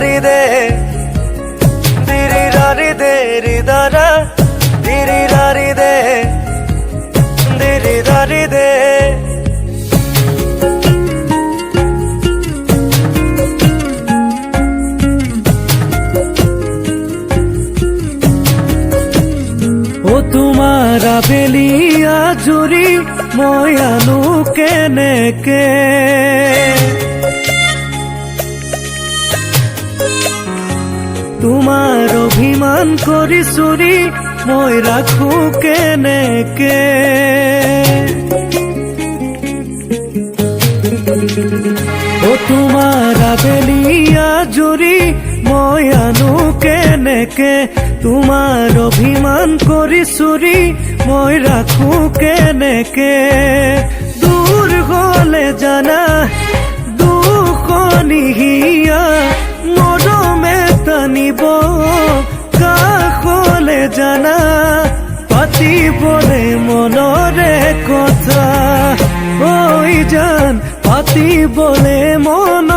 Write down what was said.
ri de diri ra ri de ri da ra diri ra ri de diri da ri de ও তোমাৰ আবেলিয়া জুৰি মই আনো কেনেকে তোমাৰ অভিমান কৰি চুৰি মই ৰাখো কেনেকে ও তোমাৰ আবেলিয়া জুৰি মই আনো কেনেকে তোমাৰ অভিমান কৰি চুৰি মই ৰাখো কেনেকে দূৰ হলে জানা দুখনিহিয়া মৰমে টানিব কাষলে জানা পাতিবলে মনৰে কথা ঐ জান পাতিবলে মন